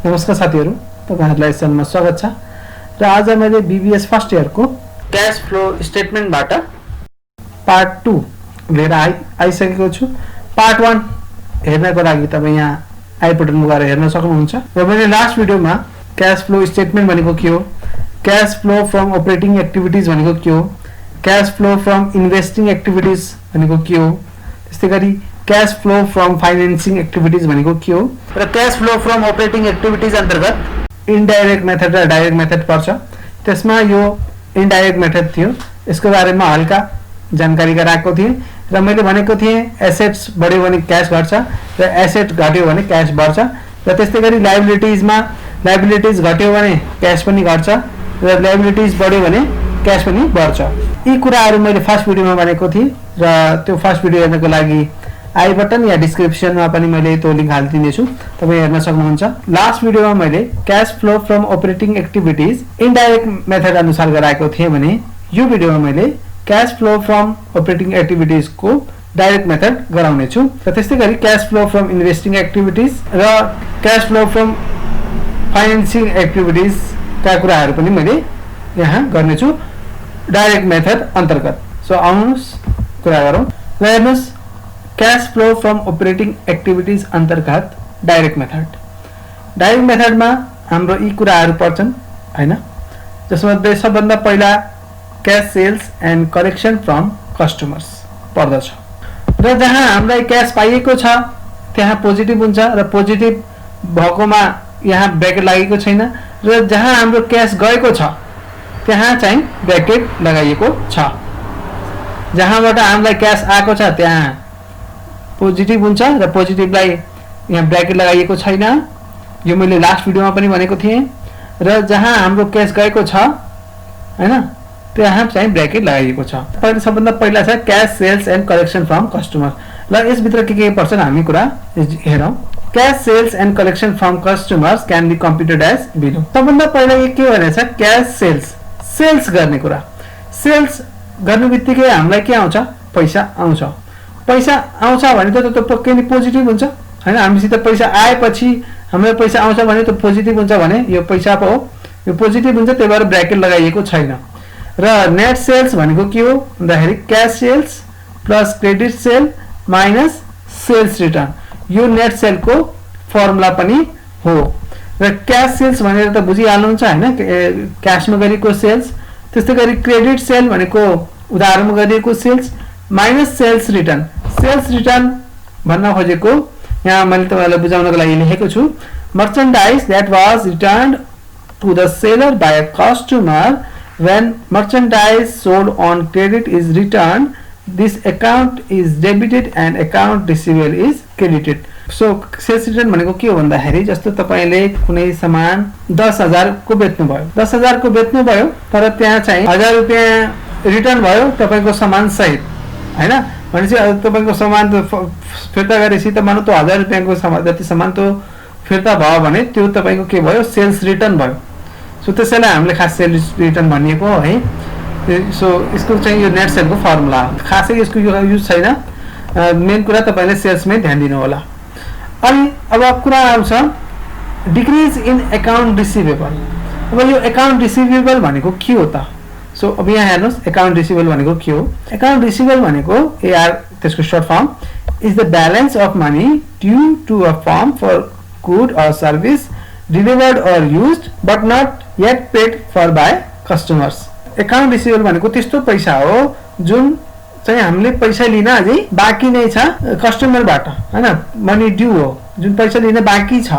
नमस्कार साथीहरु, तपाईहरुलाई च्यानलमा स्वागत छ। र आज मैले बीबीएस फर्स्ट इयर को क्याश फ्लो स्टेटमेन्टबाट पार्ट 2 लिएर आइसकेको छु। पार्ट 1 हेर्नको लागि तपाई यहाँ आई बटनमा गएर हेर्न सक्नुहुन्छ। र मैले लास्ट भिडियोमा क्याश फ्लो स्टेटमेन्ट भनेको के हो, cash flow from operating activities भनेको के हो, cash flow from investing activities भनेको के हो, त्यस्तै गरी cash flow from financing activities भनेको के हो, र cash flow from operating activities अन्तर्गत इनडाइरेक्ट मेथड र डाइरेक्ट मेथड पर्छ। त्यसमा यो इनडाइरेक्ट मेथड थियो, यसको बारेमा हल्का जानकारी गराएको थिएँ र मैले भनेको थिएँ एसेट्स बढ्यो भने क्याश घट्छ र एसेट घट्यो भने क्याश बढ्छ, र त्यस्तै गरी लायबिलिटिजमा लायबिलिटिज घट्यो भने क्याश पनि घट्छ र लायबिलिटिज बढ्यो भने क्याश पनि बढ्छ। यी कुराहरू मैले फर्स्ट भिडियोमा भनेको थिएँ र त्यो फर्स्ट भिडियो हेर्नको लागि आई बटन या डिस्क्रिप्सनमा पनि मैले त्यो लिंक हालिदिनेछु, तपाई हेर्न सक्नुहुन्छ। लास्ट भिडियोमा मैले cash flow from operating activities indirect method अनुसार गराएको थिएँ भने यो भिडियोमा मैले cash flow from operating activities को डाइरेक्ट मेथड गराउने छु। र त्यस्तै गरी cash flow from investing activities र cash flow from financing activities का कुराहरू पनि मैले यहाँ गर्ने छु डाइरेक्ट मेथड अन्तर्गत। सो आउनुस् कुरा गरौँ। र हेर्नुस्, cash flow from operating activities अन्तर्गत डाइरेक्ट मेथड। डाइरेक्ट मेथडमा हाम्रो यी कुराहरू पर्छन् हैन, जसमध्ये सबभन्दा पहिला cash sales and collection from customers पर्दछ। र जहाँ हामीलाई क्याश पाइएको छ त्यहाँ पोजिटिभ हुन्छ र पोजिटिभ भएकोमा यहाँ ब्र्याकेट लागेको छैन, र जहाँ हाम्रो क्याश गएको छ त्यहाँ चाहिँ ब्र्याकेट लगाइएको छ। जहाँबाट हामीलाई क्याश आएको छ त्यहाँ पोजिटिभ हुन्छ र पोजिटिभलाई यहाँ ब्र्याकेट लगाइएको छैन, यो मैले लास्ट भिडियोमा पनि भनेको थिएँ। र जहाँ हाम्रो क्याश गएको छ हैन त्यहाँ चाहिँ ब्र्याकेट लगाइएको छ। सबभन्दा पहिला छ cash sales and collection from customer. ल यसभित्र के पर्छन् हामी कुरा हेरौँ। Cash sales and collection from customers can be computed as below. सबभन्दा पहिला के भनेछ, क्याश सेल्स, सेल्स गर्ने कुरा। सेल्स गर्ने बित्तिकै हामीलाई के आउँछ, पैसा आउँछ। पैसा आउँछ भने त पक्कै नै पोजिटिभ हुन्छ हैन। हामीसित पैसा आएपछि हामीलाई पैसा आउँछ भने त पोजिटिभ हुन्छ भने यो पैसा पो हो, यो पोजिटिभ हुन्छ, त्यही भएर ब्र्याकेट लगाइएको छैन। र नेट सेल्स भनेको के हो भन्दाखेरि cash sales plus credit sale minus sales return, यो नेट सेलको फर्मुला पनि हो। र क्याश सेल्स भनेर त बुझिहाल्नुहुन्छ हैन, क्याशमा गरेको सेल्स। त्यस्तै गरी क्रेडिट सेल भनेको उधारमा गरिएको sales minus sales return. Sales return भन्न खोजेको यहाँ मैले तपाईलाई बुझाउनको लागि लेखेको छु, merchandise that was returned to the seller by a customer when merchandise sold on credit is returned, this account is debited and account receivable is credited. So sales return भनेको के हो भन्दाखेरि जस्तो तपाईले कुनै सामान 10,000 को बेच्नु भयो, 10,000 को बेच्नु भयो, तर त्यहाँ चाहिँ 1000 रुपैयाँ रिटर्न भयो तपाईको सामान सहित हैन। भनेपछि तपाईको सामान त फिर्ता गरेपछि त मानौ त 1000 रुपैयाँको सामान जति सामान त फिर्ता भयो भने त्यो तपाईको के भयो, सेल्स रिटर्न भयो। सो त्यसैले हामीले खास सेल्स रिटर्न भनिएको हो है। सो यसको चाहिँ यो नेट सेलको फर्मुला हो, खासै यसको युज छैन। मेन कुरा तपाईले सेल्समै ध्यान दिनु होला। अनि अब कुरा आउँछ डिक्रिज इन अकाउन्ट रिसिभेबल। अब यो अकाउन्ट रिसिभेबल भनेको के हो त? सो अब यहाँ हेर्नुस्, अकाउन्ट रिसिभेबल भनेको के हो? अकाउन्ट रिसिभेबल भनेको एआर त्यसको short form is the balance of money due to a firm for good or service delivered or used but not yet paid for by customers. Account receivable भनेको त्यस्तो पैसा हो जुन चाहिँ हामीले पैसा लिन अझै बाँकी नै छ कस्टमरबाट हैन, मनी ड्यू हो, जुन पैसा लिन बाँकी छ।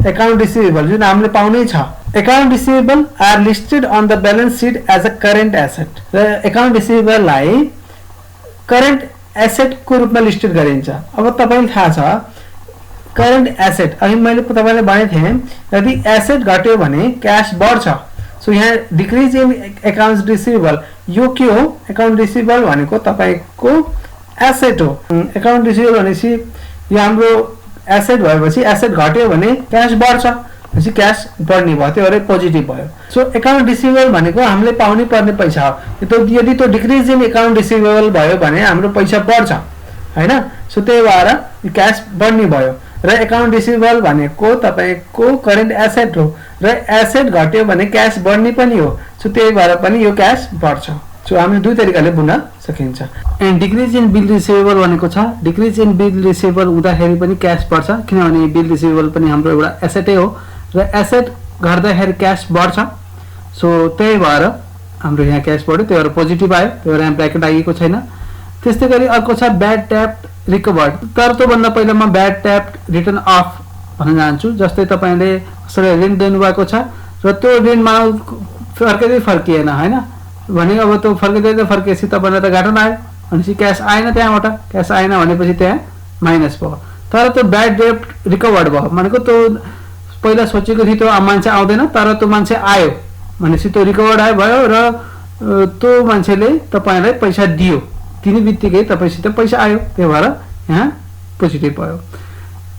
अकाउन्ट रिसिभेबल जुन हामीले पाउनै छ। Account receivable are listed on the balance sheet as a current asset. र अकाउन्ट रिसिभेबललाई करेन्ट एसेट को रूपमा लिस्टेड गरिन्छ। अब तपाईलाई थाहा छ करेन्ट एसेट, अघि मैले तपाईलाई भनेको थिएँ यदि एसेट घट्यो भने क्याश बढ्छ। सो यहाँ डिक्रिज इन अकाउन्ट रिसिभेबल, यो के हो? अकाउन्ट रिसिभेबल भनेको तपाईको एसेट हो। अकाउन्ट रिसिभेबल भनेपछि यो हाम्रो एसेट भएपछि एसेट घट्यो भने क्याश बढ्छ, भनेपछि क्याश बढ्ने भयो, त्यो भएर पोजिटिभ भयो। सो अकाउन्ट रिसिभेबल भनेको हामीले पाउनै पर्ने पैसा हो। यदि त्यो डिक्रिज इन अकाउन्ट रिसिभेबल भयो भने हाम्रो पैसा बढ्छ हैन। सो त्यही भएर क्याश बढ्ने भयो। र एकाउन्ट रिसिभेबल भनेको तपाईको करेन्ट एसेट हो र एसेट घट्यो भने क्याश बढ्ने पनि हो। सो त्यही भएर पनि यो क्याश बढ्छ। सो हामीले दुई तरिकाले बुझ्न सकिन्छ। And decrease in bill receivable भनेको छ, डिक्रिज इन बिल रिसिभेबल हुँदाखेरि पनि क्याश बढ्छ, किनभने बिल रिसिभेबल पनि हाम्रो एउटा एसेटै हो र एसेट घट्दाखेरि क्याश बढ्छ। सो त्यही भएर हाम्रो यहाँ क्याश बढ्यो, त्यही भएर पोजिटिभ आयो, त्यही भएर यहाँ ब्र्याकेट आएको छैन। त्यस्तै गरी अर्को छ ब्याड ट्याप रिकभर्ड। तर त्योभन्दा पहिला म ब्याड ट्याप रिटर्न अफ भन्न चाहन्छु। जस्तै तपाईँले कसैलाई ऋण दिनुभएको छ र त्यो ऋणमा फर्किएन होइन भने अब त्यो फर्किएपछि तपाईँलाई त घाटा आयो भनेपछि क्यास आएन, त्यहाँबाट क्यास आएन भनेपछि त्यहाँ माइनस भयो। तर त्यो ब्याड डेट रिकभर्ड भयो भनेको त्यो पहिला सोचेको थियो त्यो मान्छे आउँदैन तर त्यो मान्छे आयो भनेपछि त्यो रिकभर्ड आयो भयो र त्यो मान्छेले तपाईँलाई पैसा दियो, दिने बित्तिकै तपाईँसित पैसा आयो, त्यही भएर यहाँ पोजिटिभ भयो।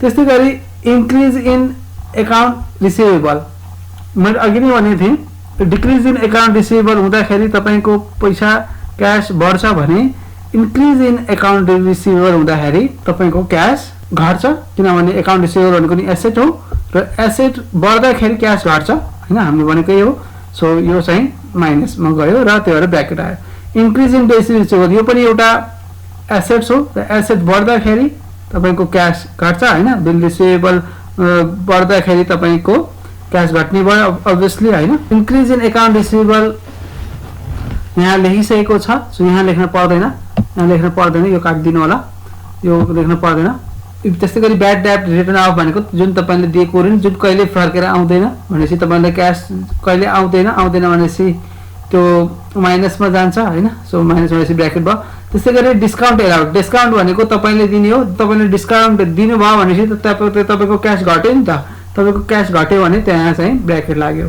त्यस्तै गरी इन्क्रिज इन एकाउन्ट रिसिभेबल, मैले अघि नै भनेको थिएँ डिक्रिज इन एकाउन्ट रिसिभेबल हुँदाखेरि तपाईँको पैसा क्यास बढ्छ भने इन्क्रिज इन एकाउन्ट रिसिभेबल हुँदाखेरि तपाईँको क्यास घट्छ, किनभने एकाउन्ट रिसिभेबल भनेको नि एसेट हो र एसेट बढ्दाखेरि क्यास घट्छ होइन, हामीले भनेकै हो। सो यो चाहिँ माइनसमा गयो र त्यो भएर ब्र्याकेट आयो। इन्क्रिज इन बेसिस रिसिभेबल यो पनि एउटा एसेट्स हो र एसेट बढ्दाखेरि तपाईँको क्यास घट्छ होइन, बिल रिसिभेबल बढ्दाखेरि तपाईँको क्यास घट्ने भयो अभियसली होइन। इन्क्रिज इन एकाउन्ट रिसिभेबल यहाँ लेखिसकेको छ, सो यहाँ लेख्न पर्दैन, यो काटिदिनु होला, यो लेख्न पर्दैन। त्यस्तै गरी ब्याड डेट रिटर्न अफ भनेको जुन तपाईँले दिएको ऋण जुन कहिले फर्केर आउँदैन भनेपछि तपाईँलाई क्यास कहिले आउँदैन भनेपछि त्यो माइनसमा जान्छ होइन। सो माइनस भनेपछि ब्र्याकेट भयो। त्यस्तै गरी डिस्काउन्ट एलाउड, डिस्काउन्ट भनेको तपाईँले दिने हो, तपाईँले डिस्काउन्ट दिनुभयो भनेपछि तपाईँको क्यास घट्यो नि त, तपाईँको क्यास घट्यो भने त्यहाँ चाहिँ ब्र्याकेट लाग्यो।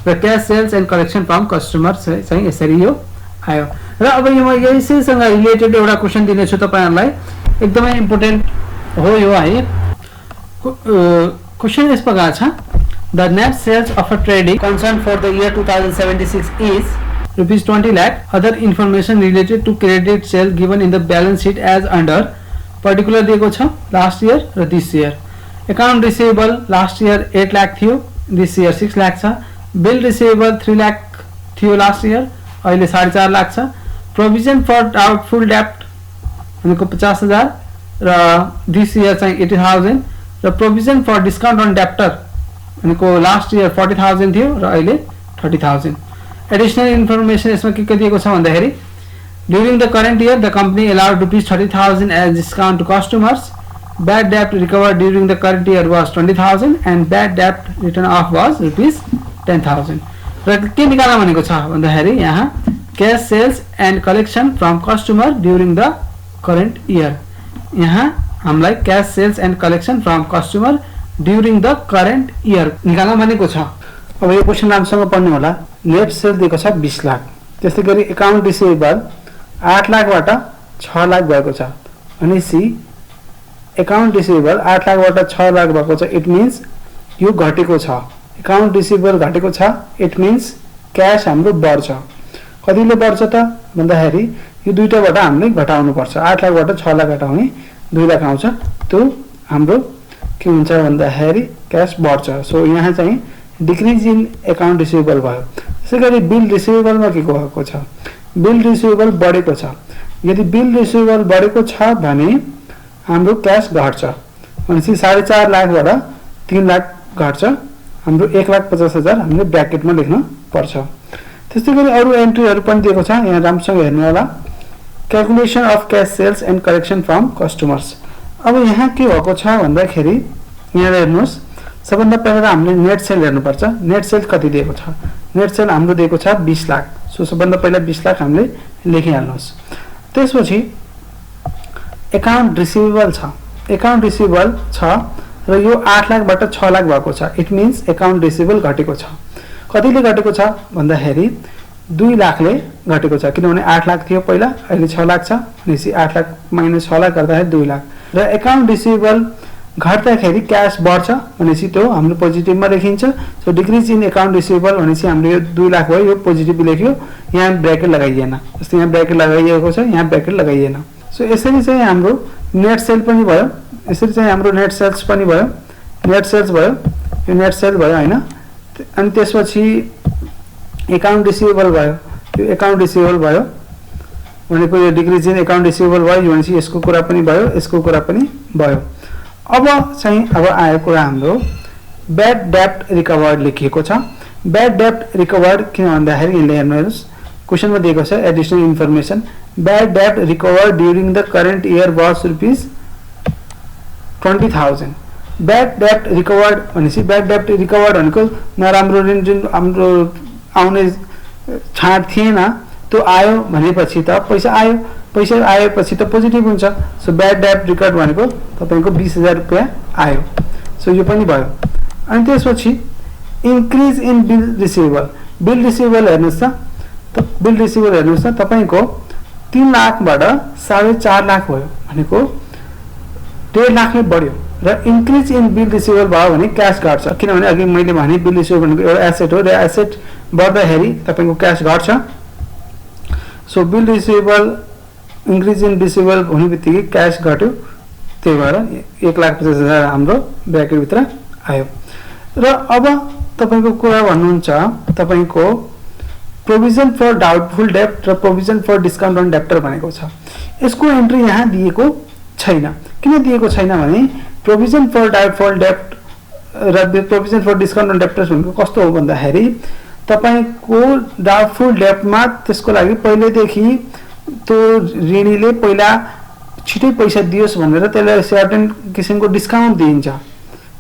र cash sales and collection from customer चाहिँ यसरी यो आयो। र अब यो म यसैसँग रिलेटेड एउटा क्वेसन दिनेछु तपाईँहरूलाई, एकदमै इम्पोर्टेन्ट हो यो है। क्वेसन यस प्रकार छ, the net sales of a trading concern for the year 2076 is ₹20 lakh. Other information related to credit sale given in the balance sheet as under particular दिएको छ लास्ट इयर र this year. Account receivable last year 8 lakh थियो, this year 6 lakh छ। Bill receivable 3 lakh थियो last year, अहिले 4.5 लाख छ। Provision for doubtful डेब्ट भनेको 50,000 र दिस इयर चाहिँ 80,000 र provision for discount on debtor भनेको लास्ट इयर 40,000 थियो र अहिले 30,000। एडिशनल इन्फर्मेसन यसमा के दिएको छ भन्दाखेरि during the current year the company allowed ₹30,000 as discount to customers. Bad डेब्ट recover during the current year was 20,000 and bad डेब्ट रिटर्न अफ वाज ₹10,000। र के निकाल्न भनेको छ भन्दाखेरि यहाँ cash sales and collection from customer during the current year, यहाँ हामीलाई cash sales and collection from customer during the current year निकाल्न भनेको छ। अब यो क्वेसन राम्रोसँग पढ्नु होला। नेट सेल दिएको छ 20 लाख, त्यस्तै गरी एकाउन्ट रिसिभेबल 8 लाखबाट 6 लाख भएको छ भनेपछि एकाउन्ट रिसिभेबल 8 लाखबाट 6 लाख भएको छ, इट मिन्स यो घटेको छ, एकाउन्ट रिसिभेबल घटेको छ, इट मिन्स क्यास हाम्रो बढ्छ। कतिले बढ्छ त भन्दाखेरि यो दुईटाबाट हामीले घटाउनु पर्छ, 8 लाखबाट 6 लाख घटाउने 2 लाख आउँछ, त्यो हाम्रो के हुन्छ भन्दाखेरि क्यास बढ्छ। सो यहाँ चाहिँ डिक्रिज इन एकाउन्ट रिसिभेबल भयो। त्यसै गरी बिल रिसिभेबलमा के भएको छ, बिल रिसिभेबल बढेको छ। यदि बिल रिसिभेबल बढेको छ भने हाम्रो क्यास घट्छ भनेपछि 4.5 लाखबाट 3 लाख घट्छ, हाम्रो 1,50,000 हामीले ब्र्याकेटमा लेख्न पर्छ। त्यस्तै गरी अरू एन्ट्रीहरू पनि दिएको छ, यहाँ राम्रोसँग हेर्नु होला। Calculation of cash sales and collection from customers. अब यहाँ के भएको छ भन्दाखेरि यहाँ हेर्नुहोस्, सबभन्दा पहिला हामीले नेट सेल हेर्नुपर्छ। नेट सेल कति दिएको छ, नेट सेल हाम्रो दिएको छ 20 लाख। सो सबभन्दा पहिला 20 लाख हामीले लेखिहाल्नुहोस्। त्यसपछि एकाउन्ट रिसिभेबल छ, एकाउन्ट रिसिभेबल छ र यो 8 लाखबाट 6 लाख भएको छ, इट मिन्स एकाउन्ट रिसिभेबल घटेको छ। कतिले घटेको छ भन्दाखेरि 2 लाखले घटेको छ, किनभने 8 लाख थियो पहिला, अहिले 6 लाख छ भनेपछि 8 लाख माइनस 6 लाख गर्दाखेरि 2 लाख। र एकाउन्ट रिसिभेबल घट्दाखेरि क्यास बढ्छ भनेपछि त्यो हाम्रो पोजिटिभमा लेखिन्छ। So decrease in account receivable भनेपछि हामीले यो 2 लाख भयो, यो पोजिटिभ लेख्यो, यहाँ ब्र्याकेट लगाइएन, जस्तै यहाँ ब्र्याकेट लगाइएको छ, यहाँ ब्र्याकेट लगाइएन। सो यसरी चाहिँ हाम्रो नेट सेल पनि भयो, यसरी चाहिँ हाम्रो नेट सेल्स पनि भयो, नेट सेल्स भयो, यो नेट सेल भयो हैन। अनि त्यसपछि एकाउन्ट रिसिभेबल भयो, यो एकाउन्ट रिसिभेबल भयो भनेको यो डिक्रिज इन एकाउन्ट रिसिभेबल भयो भनेपछि यसको कुरा पनि भयो, यसको कुरा पनि भयो। अब चाहिँ अब आयो कुरा हाम्रो ब्याड डेब्ट रिकभर्ड लेखिएको छ। ब्याड डेब्ट रिकभर्ड किन भन्दाखेरि यहाँले हेर्नुहोस् क्वेशनमा दिएको छ एडिशनल इन्फर्मेसन, ब्याड डेब्ट recovered during the current year was ₹20,000। Bad डेब्ट रिकभर्ड भनेपछि ब्याड डेब्ट रिकभर्ड भनेको नराम्रो ऋण जुन हाम्रो आउने छाड थिएन त्यो आयो भनेपछि त पैसा आयो, पैसा आएपछि त पोजिटिभ हुन्छ। सो ब्याड डेब्ट रिकर्ड भनेको तपाईको 20,000 रुपैयाँ आयो। सो यो पनि भयो। अनि त्यसपछि increase in bill receivable, bill receivable हेर्नुस् त बिल रिसिभेबल हेर्नुस् त तपाईको 3 लाखबाट 4.5 लाख भयो भनेको 1.5 लाखले बढ्यो र इन्क्रिज इन बिल रिसिभेबल भयो भने क्याश घट्छ। किनभने अघि मैले भने बिल रिसिभेबल भनेको एउटा एसेट हो र एसेट बढ्दाखेरि तपाईको क्याश घट्छ। So bill receivable increase in receivable हुनेबित्तिकै क्याश घट्यो, त्यही भएर 1,50,000 हाम्रो ब्र्याकेटभित्र आयो। र अब तपाईको कुरा भन्नुहुन्छ तपाईको प्रोभिजन फर डाउटफुल डेब्ट र provision for discount on debtor भनेको छ। यसको एन्ट्री यहाँ दिएको छैन। किन दिएको छैन भने प्रोभिजन फर डाउटफुल डेब्ट र provision for discount on debtors भनेको कस्तो हो भन्दाखेरि तपाईको डाउटफुल डेब्टमा त्यसको लागि पहिलेदेखि त्यो ऋणीले पहिला छिटै पैसा दियोस् भनेर त्यसलाई सर्टेन किसिमको डिस्काउन्ट दिइन्छ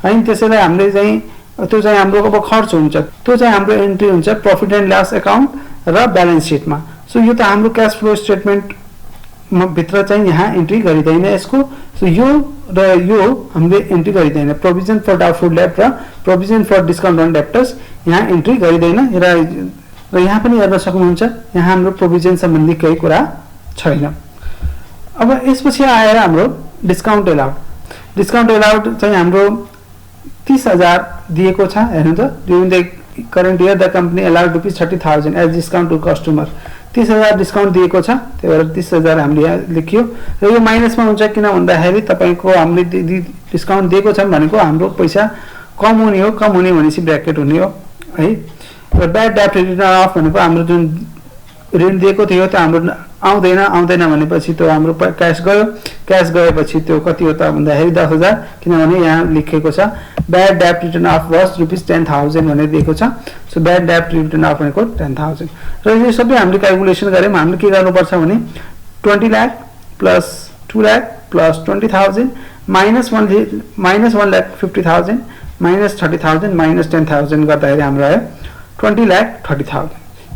हैन। त्यसैले हामीले चाहिँ त्यो चाहिँ हाम्रो अब खर्च हुन्छ, त्यो चाहिँ हाम्रो एन्ट्री हुन्छ प्रॉफिट एन्ड लस अकाउन्ट र ब्यालेन्स शीटमा। सो यो त हाम्रो क्याश फ्लो स्टेटमेन्ट भित्र चाहिँ यहाँ एन्ट्री गरिदैन यसको। सो यो र यो हामीले एन्ट्री गरिदैन, प्रोभिजन फर डाउटफुल डेब्ट र provision for discount on debtors यहाँ एन्ट्री गरिदैन। र यहाँ पनि हेर्न सक्नुहुन्छ यहाँ हाम्रो प्रोभिजन सम्बन्धी केही कुरा छैन। अब यसपछि आएर हाम्रो डिस्काउन्ट एलाउड, डिस्काउन्ट एलाउड चाहिँ हाम्रो 30,000 दिएको छ। हेर्नु त during the current year the company allowed ₹30,000 as discount to customer. 30,000 discount दिएको छ, त्यही भएर 30,000 हामीले यहाँ लेखियो। र यो माइनसमा हुन्छ किन भन्दाखेरि तपाईको हामीले डिस्काउन्ट दिएको छ भनेको हाम्रो पैसा कम हुने हो, कम हुने भनेपछि ब्र्याकेट हुने हो है। र ब्याड डेब्ट रिटर्न अफ भनेको हाम्रो जुन ऋण दिएको थियो त्यो हाम्रो आउँदैन भनेपछि त्यो हाम्रो क्याश गयो, क्याश गएपछि त्यो कति हो त भन्दाखेरि 10,000। किनभने यहाँ लेखिएको छ ब्याड डेब्ट रिटर्न अफ वाज ₹10,000 भनेर दिएको छ। सो ब्याड डेब्ट रिटर्न अफ भनेको 10,000। र यो सबै हामीले क्यालकुलेसन गर्यौँ। हामीले के गर्नुपर्छ भने 20 lakh plus 2 lakh plus 20,000 minus 1,50,000 minus 30,000 minus 10,000 गर्दाखेरि हाम्रो आयो 20,30,000।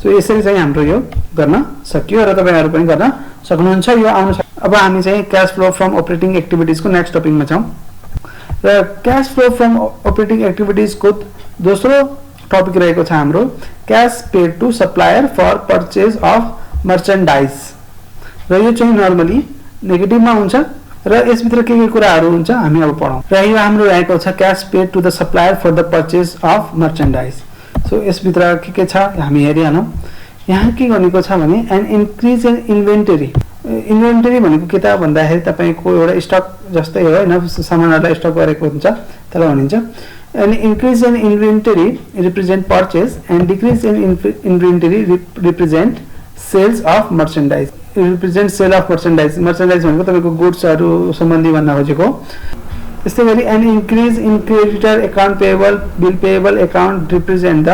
सो यसरी चाहिँ हाम्रो यो गर्न सकियो र तपाईहरु पनि गर्न सक्नुहुन्छ। यो आउन अब हामी चाहिँ cash flow from operating activities को नेक्स्ट टपिकमा छौं र cash flow from operating activities को दोस्रो टपिक रहेको छ हाम्रो cash paid to supplier for purchase of merchandise. र यो चाहिँ नर्मली नेगेटिभमा हुन्छ र यसभित्र के कुराहरु हुन्छ हामी अब पढौं। र यो हाम्रो रहेको छ cash paid to the supplier for the purchase of merchandise. So यसभित्र के छ हामी हेरिहालौं। यहाँ के भनेको छ भने an increase in inventory. Inventory भनेको के त भन्दाखेरि तपाईको एउटा स्टक जस्तै हो हैन, सामानहरुलाई स्टक गरेको हुन्छ त्यसलाई भनिन्छ। An increase in inventory represent purchase and decrease in inventory represent sales of merchandise. Represent sale of merchandise. Merchandise भनेको तपाईको गुड्सहरु सम्बन्धी भन्न खोजेको। त्यस्तै गरी an increase in creditor account payable bill payable account represent the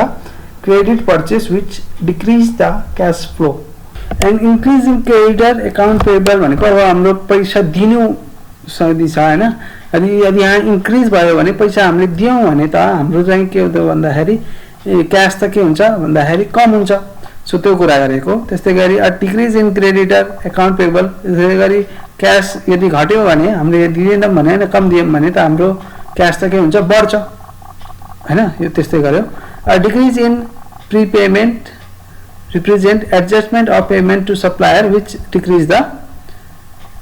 credit purchase which decrease the cash flow. An increase in creditor account payable भनेको अब हाम्रो पैसा दिनु सधैँ छ हैन। यदि यहाँ इन्क्रिज भयो भने पैसा हामीले दियौं भने त हाम्रो चाहिँ के हुन्छ भन्दाखेरि क्याश त के हुन्छ भन्दाखेरि कम हुन्छ। सो त्यो कुरा गरेको। त्यस्तै गरी a decrease in creditor account payable. त्यसै गरी क्याश यदि घट्यो भने हामीले दिएनौं भने हैन कम दियौं भने त हाम्रो क्याश त के हुन्छ बढ्छ हैन। यो त्यस्तै गर्यो। A decrease in prepayment represent adjustment of payment to supplier which decrease the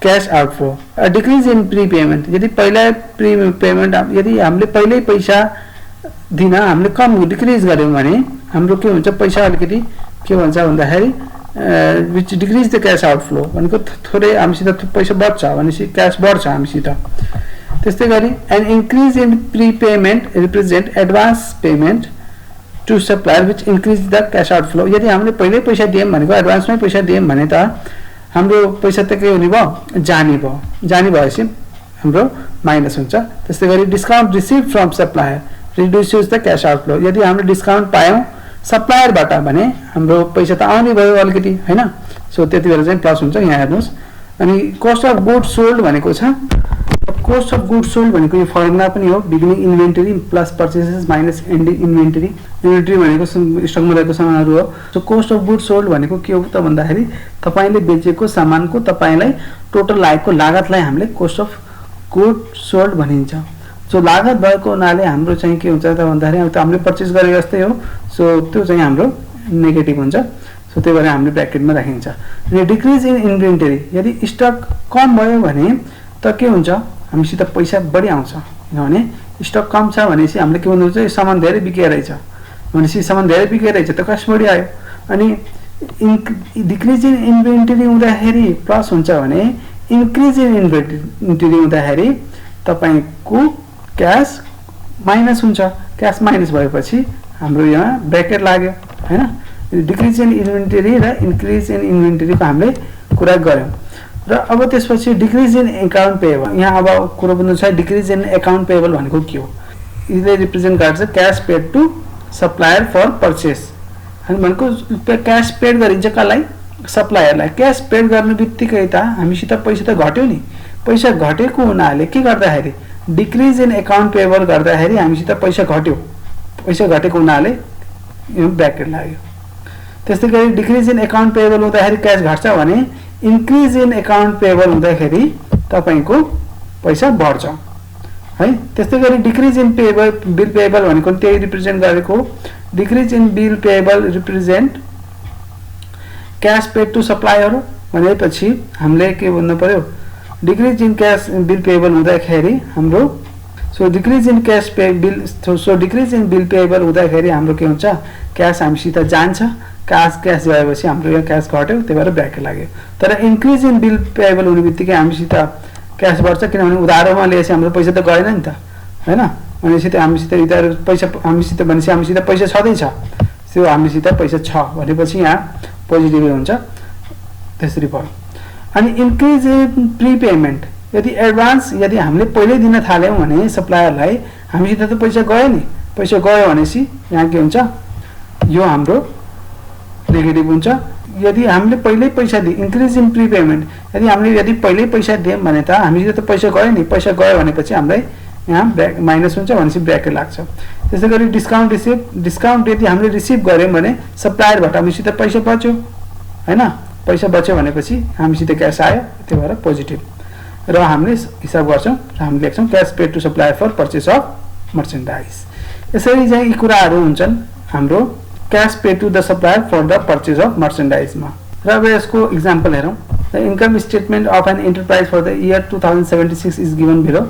cash outflow. A decrease in prepayment यदि पहिला प्रीपेमेन्ट यदि हामीले पहिल्यै पैसा दिन हामीले कम डिक्रिज गर्यौं भने हाम्रो के हुन्छ पैसा अलिकति के भन्छ भन्दाखेरि which decrease the cash outflow भनेको थोरै हामीसित पैसा बढ्छ भनेपछि क्यास बढ्छ हामीसित। त्यस्तै गरी an increase in prepayment represent advance payment to supplier which increase the cash outflow. यदि हामीले पहिल्यै पैसा दियौँ भनेको एडभान्समै पैसा दियौँ भने त हाम्रो पैसा त के हुने भयो, जाने भएपछि हाम्रो माइनस हुन्छ। त्यस्तै गरी discount receive from supplier reduces the cash outflow. यदि हामीले डिस्काउन्ट पायौँ सप्लायरबाट भने हाम्रो पैसा त आउने भयो अलिकति हैन, सो त्यति बेला चाहिँ प्लस हुन्छ। यहाँ हेर्नुहोस्। अनि कस्ट अफ गुड्स सोल्ड भनेको छ, कस्ट अफ गुड्स सोल्ड भनेको यो फर्मुला पनि हो, beginning inventory plus purchases minus ending inventory. Inventory भनेको स्टकमा रहेको सामानहरू हो। So cost of goods sold भनेको के हो त भन्दाखेरि तपाईले बेचेको सामानको तपाईलाई टोटल लागेको लागतलाई हामीले कस्ट अफ गुड्स सोल्ड भनिन्छ। सो लागत भएको हुनाले हाम्रो चाहिँ के हुन्छ त भन्दाखेरि अब त हामीले पर्चेस गरेको जस्तै हो, सो त्यो चाहिँ हाम्रो नेगेटिभ हुन्छ। सो त्यही भएर हामीले ब्र्याकेटमा राखिन्छ। र डिक्रिज इन इन्भेन्टरी, यदि स्टक कम भयो भने त के हुन्छ, हामीसित पैसा बढी आउँछ। किनभने स्टक कम छ भनेपछि हामीले के भन्नुहुन्छ, यो सामान धेरै बिकेको रहेछ भनेपछि सामान धेरै बिकेको रहेछ त कस्ट बढी आयो। अनि डिक्रिज इन इन्भेन्टरी हुँदाखेरि प्लस हुन्छ भने इन्क्रिज इन इन्भेन्टरी हुँदाखेरि तपाईको क्यास माइनस हुन्छ। क्यास माइनस भएपछि हाम्रो यहाँ ब्र्याकेट लाग्यो हैन। डिक्रिज इन इन्भेन्टरी र इन्क्रिज इन इन्भेन्टरीको हामीले कुरा गर्यौं। र अब त्यसपछि डिक्रिज इन अकाउन्ट पेएबल, यहाँ अब कुरो बुझ्नु छ डिक्रिज इन अकाउन्ट पेएबल भनेको के हो। यसले रिप्रेजेन्ट गर्छ cash paid to supplier for purchase. अनि भनेको क्यास पेड गरिन्छ कसलाई, सप्लायरलाई। क्यास पेड गर्ने बित्तिकै त हामीसित पैसा त घट्यो नि, पैसा घटेको हुनाले के गर्दाखेरि डिक्रिज इन अकाउन्ट पेएबल गर्दाखेरि हामीसित पैसा घट्यो, पैसा घटेको हुनाले यो ब्र्याकेट लाग्यो। त्यस्तै गरी डिक्रिज इन अकाउन्ट पेएबल हुँदाखेरि क्यास घट्छ भने इन्क्रिज इन अकाउन्ट पेएबल हुँदाखेरि तपाईको पैसा बढ्छ है। त्यस्तै गरी decrease in payable bill payable भनेको त्यही रिप्रेजेन्ट गरेको। Decrease in bill payable represent cash paid to supplier भनेपछि हामीले के भन्नु पर्यो, decrease in cash bill payable हुँदाखेरि हाम्रो so decrease in cash pay bill so decrease in bill payable हुँदाखेरि हाम्रो के हुन्छ, क्यास हामीसित जान्छ। क्यास गएपछि हाम्रो यहाँ क्यास घट्यो, त्यही भएर ब्र्याकेट लाग्यो। तर इन्क्रिज इन बिल पेएबल हुने बित्तिकै हामीसित क्यास बढ्छ, किनभने उधारोमा लिएपछि हाम्रो पैसा त गएन नि त हैन। भनेपछि हामीसित उधारो पैसा हामीसित भनेपछि हामीसित पैसा छँदैछ, त्यो हामीसित पैसा छ भनेपछि यहाँ पोजिटिभ हुन्छ। त्यसरी भयो। अनि इन्क्रिज इन प्रिपेमेन्ट, यदि एडभान्स यदि हामीले पहिल्यै दिन थाल्यौँ भने सप्लायरलाई हामीसित त पैसा गयो नि, पैसा गयो भनेपछि यहाँ के हुन्छ, यो हाम्रो नेगेटिभ हुन्छ। यदि हामीले पहिल्यै पैसा दिए इन्क्रिज इन प्रिपेमेन्ट, यदि पहिल्यै पैसा दियौँ भने त हामीसित त पैसा गयो नि, पैसा गयो भनेपछि हामीलाई यहाँ माइनस हुन्छ भनेपछि ब्र्याकेट लाग्छ। त्यसै गरी डिस्काउन्ट रिसिभ, डिस्काउन्ट यदि हामीले रिसिभ गर्यौँ भने सप्लायरबाट हामीसित पैसा बच्यो हैन, पैसा बच्यो भनेपछि हामीसित क्यास आयो, त्यही भएर पोजिटिभ। र हामीले हिसाब गर्छौँ र हामीले लेख्छौँ cash paid to supplier for purchase of merchandise. यसरी चाहिँ यी कुराहरू हुन्छन् हाम्रो cash paid to the supplier for the purchase of मर्चेन्डाइजमा। र अब यसको इक्जाम्पल हेरौँ। The income statement of an enterprise for the year 2076 is given below.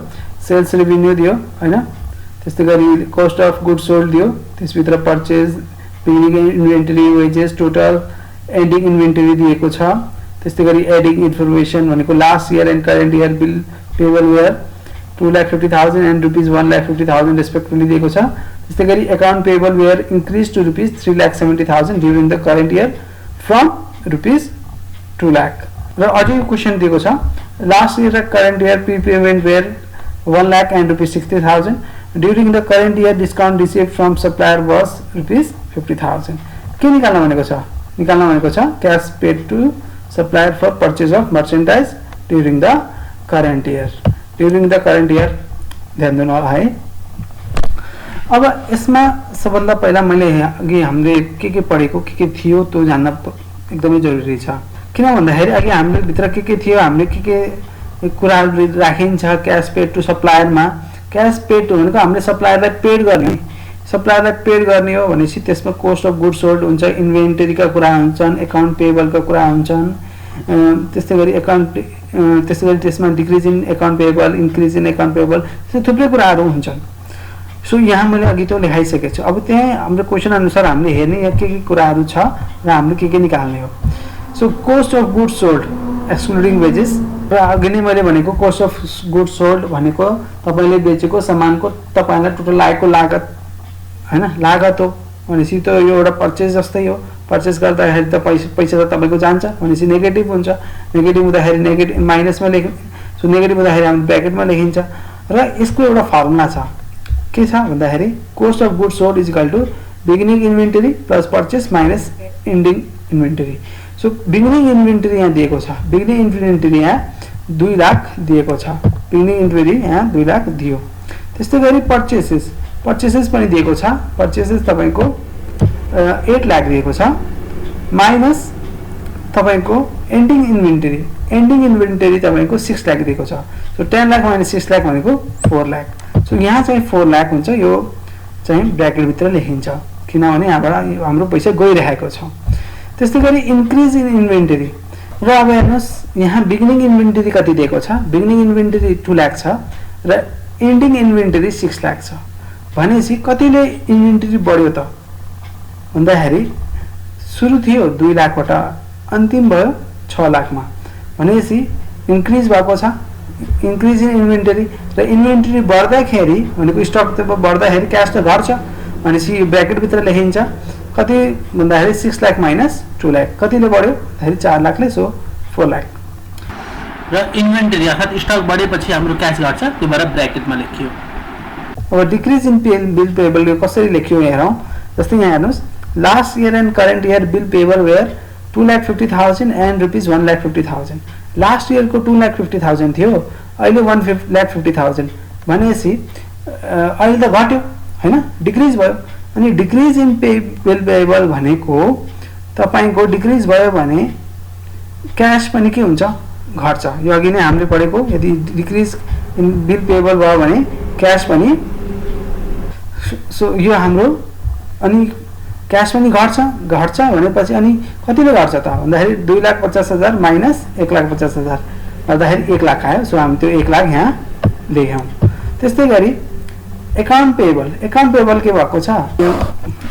Sales revenue दियो हैन, त्यस्तै गरी कस्ट अफ गुड्स सोल्ड दियो, त्यसभित्र purchase, beginning inventory, wages, total, ending inventory दिएको छ। त्यस्तै गरी एडिङ इन्फर्मेसन भनेको last year and current year bill payable were 2,50,000 and ₹1,50,000 respectively दिएको छ। त्यस्तै गरी account payable were increase to ₹3,70,000 during the current year from ₹2 lakh. र अझै क्वेसन दिएको छ लास्ट इयर र current year prepayment were 1 lakh and ₹60,000 during the current year discount receive from supplier was ₹50,000। के निकाल्न भनेको छ, निकाल्न भनेको छ cash paid to supplier for purchase of merchandise during the current year. During the current year ध्यान दिनु होला है। अब यसमा सबभन्दा पहिला मैले अघि हामीले के पढेको के थियो त्यो जान्न एकदमै जरुरी छ। किन भन्दाखेरि अघि हामीले भित्र के थियो, हामीले के कुराहरू राखिन्छ क्यास पेड टु सप्लायरमा। क्यास पेड भनेको हामीले सप्लायरलाई पेड गर्ने, सप्लायरलाई पेड गर्ने हो भनेपछि त्यसमा कोस्ट अफ गुड्स सोल्ड हुन्छ, इन्भेन्टरीका कुरा हुन्छन्, अकाउन्ट पेएबलका कुरा हुन्छन्, त्यस्तै गरी त्यसमा decrease in account payable, increase in account payable, त्यस्तो थुप्रै कुराहरू हुन्छन्। सो यहाँ मैले अघि त लेखाइसकेको छु। अब त्यहाँ हाम्रो क्वेसन अनुसार हामीले हेर्ने के कुराहरू छ र हामीले के निकाल्ने हो। So cost of goods sold excluding wages र अघि नै मैले भनेको कोस्ट अफ गुड्स सोल्ड भनेको तपाईले बेचेको सामानको तपाईलाई टोटल लागेको लागत हैन लागत हो भनेपछि त यो एउटा पर्चेज जस्तै हो पर्चेज गर्दाखेरि त पैसा त तपाईको जान्छ भनेपछि नेगेटिभ हुन्छ नेगेटिभ हुँदाखेरि नेगेटिभ माइनसमा लेख सो नेगेटिभ हुँदाखेरि हामी ब्र्याकेटमा लेखिन्छ र यसको एउटा फर्मुला छ के छ भन्दाखेरि cost of goods sold is equal to beginning inventory plus purchase minus ending inventory so beginning inventory यहाँ दिएको छ बिगिनिङ इन्भेन्टरी यहाँ 2 लाख दिएको छ बिगिनिङ इन्भेन्टरी यहाँ 2 लाख दियो त्यस्तै गरी पर्चेसेस पनि दिएको छ पर्चेसेस तपाईको 8 लाख दिएको छ माइनस तपाईको एन्डिङ इन्भेन्टरी तपाईको 6 लाख दिएको छ सो 10 लाख माइनस 6 लाख भनेको 4 लाख सो यहाँ चाहिँ 4 लाख हुन्छ यो चाहिँ ब्र्याकेट भित्र लेखिन्छ किनभने यहाँबाट हाम्रो पैसा गइरहेको छ त्यस्तै गरी इन्क्रिज इन इन्भेन्टरी र अब हेर्नुस् यहाँ बिगिनिङ इन्भेन्टरी कति दिएको छ बिगिनिङ इन्भेन्टरी 2 लाख छ र एन्डिङ इन्भेन्टरी 6 लाख छ भनेपछि कतिले इन्भेन्टरी बढ्यो त भन्दाखेरि सुरु थियो 2 लाखबाट अन्तिम भयो 6 लाखमा भनेपछि इन्क्रिज भएको छ इन्क्रिज इन इन्भेन्टरी र इन्भेन्टरी बढ्दाखेरि भनेको स्टक त बढ्दाखेरि क्याश त घट्छ भनेपछि ब्र्याकेट भित्र लेखिन्छ कति भन्दाखेरि 6 लाख माइनस 2 लाख कतिले बढ्यो भन्दाखेरि 4 लाखले सो 4 लाख र इन्भेन्टरी अर्थात स्टक बढेपछि हाम्रो क्याश घट्छ त्यो भएर ब्र्याकेटमा लेखियो अब डिक्रिज इन बिल पेएबल कसरी लेखियो हेरौँ जस्तै यहाँ हेर्नुस् last year and current year bill payable were 2,50,000 and rupees 1,50,000 last इयरको 2,50,000 थियो अहिले 1,50,000 भनेपछि अहिले त घट्यो हैन डिक्रिज भयो अनि डिक्रिज इन बिल पेएबल भनेको तपाईको डिक्रिज भयो भने क्याश पनि के हुन्छ घट्छ यो अघि नै हामीले पढेको यदि डिक्रिज इन बिल पेएबल भयो भने क्याश पनि सो यो हाम्रो अनि क्याश पनि घट्छ भनेपछि अनि कतिले घट्छ त भन्दाखेरि 2,50,000 माइनस 1,50,000 गर्दाखेरि 1 लाख आयो सो हामी त्यो 1 लाख यहाँ लेख्यौं त्यस्तै गरी एकाउन्ट पेएबल के भएको छ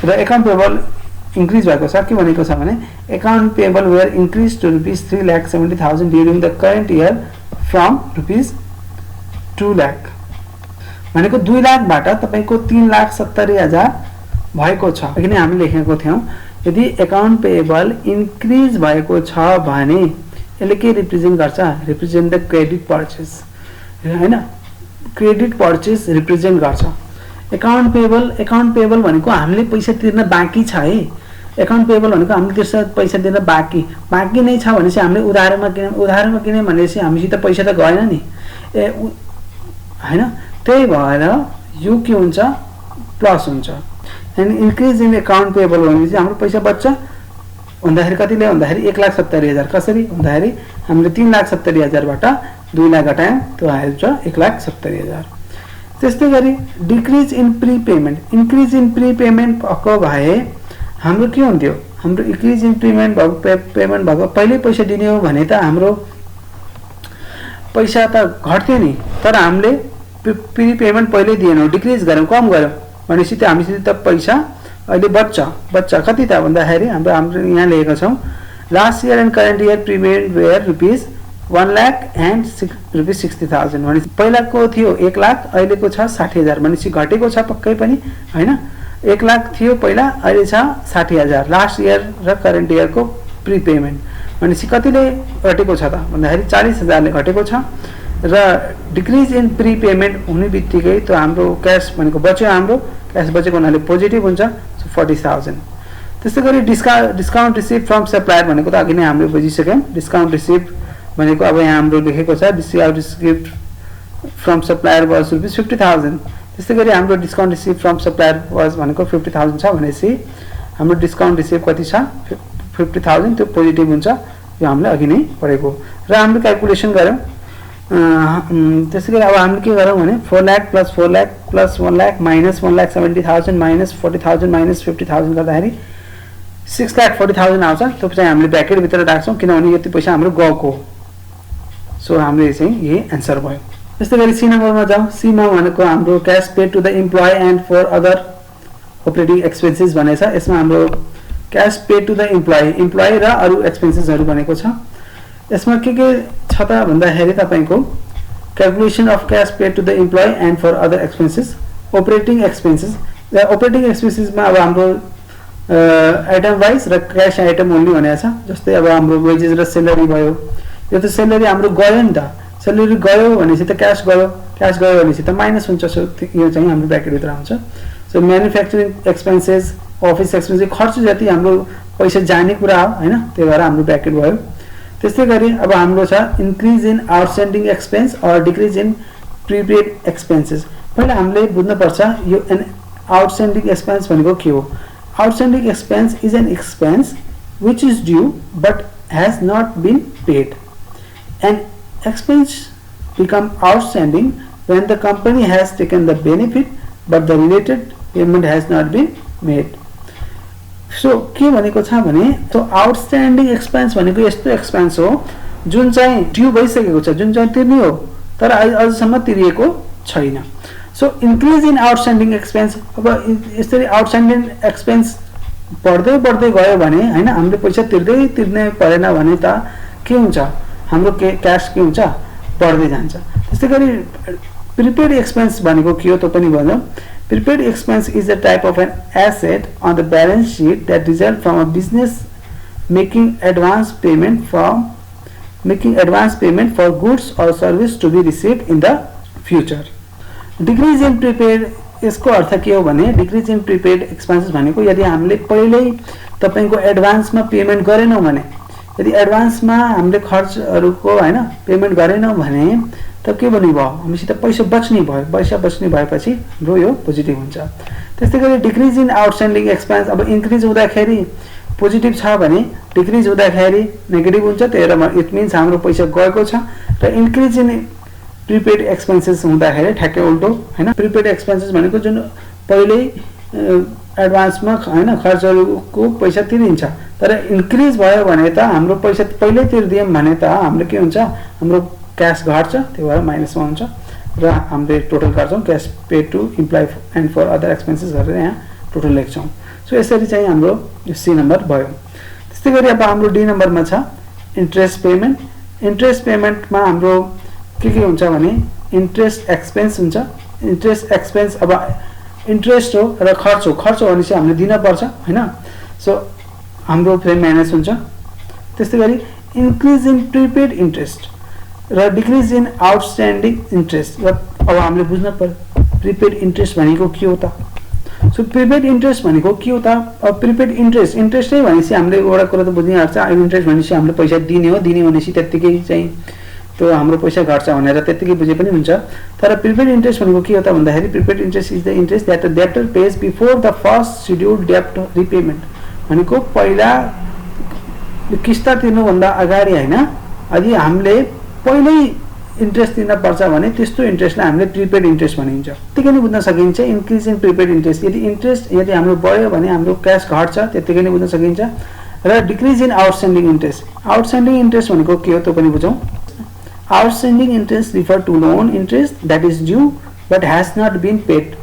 र एकाउन्ट पेएबल इन्क्रिज भएको छ के भनेको छ भने account payable were increase to rupees 3,70,000 during the current year from rupees 2 lakh भनेको 2 लाखबाट तपाईको 3,70,000 भएको छ किन हामीले लेखेको थियौं यदि एकाउन्ट पेएबल इन्क्रिज भएको छ भने यसले के रिप्रेजेन्ट गर्छ रिप्रेजेन्ट द क्रेडिट पर्चेज हैन क्रेडिट पर्चेज रिप्रेजेन्ट गर्छ एकाउन्ट पेएबल भनेको हामीले पैसा तिर्न बाँकी छ है एकाउन्ट पेएबल भनेको हामीले पैसा तिर्न बाँकी नै छ भनेपछि हामीले उधारमा किने भनेपछि हामीसित पैसा त गएन नि हैन त्यही भएर यो के हुन्छ प्लस हुन्छ and increase in account payable भनेपछि हाम्रो पैसा बच्छ भन्दाखेरि कतिले भन्दाखेरि 1,70,000 कसरी भन्दाखेरि हामीले 3,70,000 बाट 2 लाख घटायौं त्यो आउँछ 1,70,000 त्यस्तै गरी डिक्रिज इन प्रीपेमेन्ट इन्क्रिज इन प्रीपेमेन्ट भएको भए हाम्रो के हुन्थ्यो हाम्रो इन्क्रिज इन पेमेन्ट भएको पहिले पैसा दिने हो भने त हाम्रो पैसा त घट्थ्यो नि तर हामीले प्रीपेमेन्ट पहिले दिएनौ डिक्रिज गर्यौं कम गर्यौं भनेपछि त हामीसित त पैसा अहिले बच्च कति त भन्दाखेरि हाम्रो यहाँ लेखेका छौं last year and current year prepayment were rupees 1 lakh and rupees 60,000 भनेपछि पहिलाको थियो 1 लाख अहिलेको छ 60,000 भनेपछि घटेको छ पक्कै पनि हैन 1 लाख थियो पहिला अहिले छ 60,000 लास्ट इयर र करेन्ट इयरको प्रीपेमेन्ट भनेपछि कतिले घटेको छ त भन्दाखेरि 40,000 ले घटेको छ र डिक्रिज इन प्रीपेमेन्ट हुने बित्तिकै त्यो हाम्रो क्याश भनेको बच्यो हाम्रो क्याश बचेको हुनाले पोजिटिभ हुन्छ सो 40,000 त्यस्तै गरी डिस्काउन्ट रिसिभ फ्रम सप्लायर भनेको त अघि नै हामीले बुझिसक्यौं डिस्काउन्ट रिसिभ भनेको अब यहाँ हाम्रो लेखेको छ discount receive from supplier was rupees 50,000 त्यस्तै गरी हाम्रो discount receive from supplier was भनेको 50,000 छ भनेपछि हाम्रो डिस्काउन्ट रिसिभ कति छ 50,000 त्यो पोजिटिभ हुन्छ यो हामीले अघि नै पढेको र हामीले क्याल्कुलेसन गर्यौं त्यसै गरी अब हामीले के गरौँ भने 4 lakh plus 4 lakh plus 1 lakh minus 1,70,000 minus 40,000 minus 50,000 गर्दाखेरि 6,40,000 आउँछ त्यो चाहिँ हामीले ब्र्याकेट भित्र राख्छौं किनभने यति पैसा हाम्रो गएको सो हामीले चाहिँ यही आन्सर भयो त्यस्तै गरी सी नम्बरमा जाउँ सी मा भनेको हाम्रो cash paid to the employee and for other operating expenses भनेछ यसमा हाम्रो cash pay to the employee employee र अरु एक्सपेन्सेसहरु भनेको छ। यसमा के छ त भन्दाखेरि तपाईको calculation of cash pay to the employee and for other expenses operating expenses र अपरेटिङ एक्सपेन्सेसमा अब हाम्रो आइटम वाइज र क्याश आइटम ओन्ली भनेको छ। जस्तै अब हाम्रो वेजेस र सेलरी भयो, यो त सेलरी हाम्रो गयो नि त, सेलरी गयो भनेपछि त क्याश गयो भनेपछि त माइनस हुन्छ। सो यो चाहिँ हाम्रो ब्र्याकेट भित्र हुन्छ। So manufacturing expenses office expenses खर्च जति हाम्रो पैसा जाने कुरा हो हैन, त्यही भएर हाम्रो ब्र्याकेट भयो। त्यस्तै गरी अब हाम्रो छ increase in outstanding expense or decrease in prepaid expenses. पहिला हामीले बुझ्नु पर्छ यो आउटस्ट्यान्डिङ एक्सपेन्स भनेको के हो। Outstanding expense is an expense which is due but has not been paid. An expense become outstanding when the company has taken the benefit but the related payment has not been made. So के भनेको छ भने तो outstanding expense भनेको यस्तो expense हो जुन चाहिँ ड्यू भइसकेको छ, जुन चाहिँ तिर्ने हो तर अझसम्म तिरिएको छैन। So increase in outstanding expense, अब यसरी आउटस्ट्यान्डिङ एक्सपेन्स बढ्दै गयो भने हैन, हामीले पैसा तिर्ने परेन भने त के हुन्छ, हाम्रो क्याश के हुन्छ, बढ्दै जान्छ। त्यस्तै गरी प्रिपेड एक्सपेन्स भनेको के हो त पनि भन्यो। Prepaid expense is a type of an asset on the balance sheet that result from a business making advance payment for goods और service to be received in the future. Decrease in prepaid, यसको अर्थ के हो भने decrease in prepaid expenses भनेको यदि हामीले पहिल्यै तपाईको एडभान्समा पेमेन्ट गरेनौं भने, यदि एडभान्समा हामीले खर्चहरुको हैन पेमेन्ट गरेनौं भने त के बन्ने भयो, हामीसित पैसा बच्ने भएपछि हाम्रो यो पोजिटिभ हुन्छ। त्यस्तै गरी डिक्रिज इन आउटस्ट्यान्डिङ एक्सपेन्स, अब इन्क्रिज हुँदाखेरि पोजिटिभ छ भने डिक्रिज हुँदाखेरि नेगेटिभ हुन्छ, त्यही भएर इट मिन्स हाम्रो पैसा गएको छ। र इन्क्रिज इन प्रिपेड एक्सपेन्सेस हुँदाखेरि ठ्याक्कै उल्टो हैन। प्रिपेड एक्सपेन्सेस भनेको जुन पहिल्यै एडभान्समा हैन खर्चहरुको पैसा तिरिन्छ, तर इन्क्रिज भयो भने त हाम्रो पैसा पहिल्यै तिर्दियौं भने त हाम्रो के हुन्छ, हाम्रो क्याश घट्छ, त्यही भएर माइनसमा हुन्छ र हामीले टोटल गर्छौं cash pay to employee and for other expenses गरेर यहाँ टोटल लेख्छौं। सो यसरी चाहिँ हाम्रो सी नम्बर भयो। त्यस्तै गरी अब हाम्रो डी नम्बरमा छ इन्ट्रेस्ट पेमेन्ट। इन्ट्रेस्ट पेमेन्टमा हाम्रो के हुन्छ भने इन्ट्रेस्ट एक्सपेन्स हुन्छ। इन्ट्रेस्ट एक्सपेन्स अब इन्ट्रेस्ट हो र खर्च हो भनेपछि हामीले दिन पर्छ हैन। सो हाम्रो फ्रेम माइनस हुन्छ। त्यस्तै गरी इन्क्रिज इन प्रिपेड इन्ट्रेस्ट र डिक्रिज इन आउटस्ट्यान्डिङ इन्ट्रेस्ट। र अब हामीले बुझ्न पर्यो प्रिपेड इन्ट्रेस्ट भनेको के हो त। सो प्रिपेड इन्ट्रेस्ट भनेको के हो त। अब प्रिपेड इन्ट्रेस्ट नै भनेपछि हामीले एउटा कुरा त बुझ्नै पर्छ, इन्ट्रेस्ट भनेपछि हामीले पैसा दिने हो, दिने भनेपछि त्यतिकै चाहिँ त्यो हाम्रो पैसा घट्छ भनेर त्यतिकै बुझे पनि हुन्छ। तर प्रिपेड इन्ट्रेस्ट भनेको के हो त भन्दाखेरि prepaid interest is the interest that the debtor pays before the first scheduled डेब्ट रिपेमेन्ट। भनेको पहिला किस्ता तिर्नु भन्दा अगाडि हैन, यदि हामीले पहिल्यै इन्ट्रेस्ट तिर्न पर्छ भने त्यस्तो इन्ट्रेस्टलाई हामीले प्रिपेड इन्ट्रेस्ट भनिन्छ। त्यतिकै नै बुझ्न सकिन्छ इन्क्रिज इन प्रिपेड इन्ट्रेस्ट। यदि हाम्रो बढ्यो भने हाम्रो क्याश घट्छ, त्यतिकै नै बुझ्न सकिन्छ। र decrease in outstanding interest. Outstanding interest भनेको के हो त पनि बुझौं। Outstanding interest refer to loan interest that is due but has not been paid.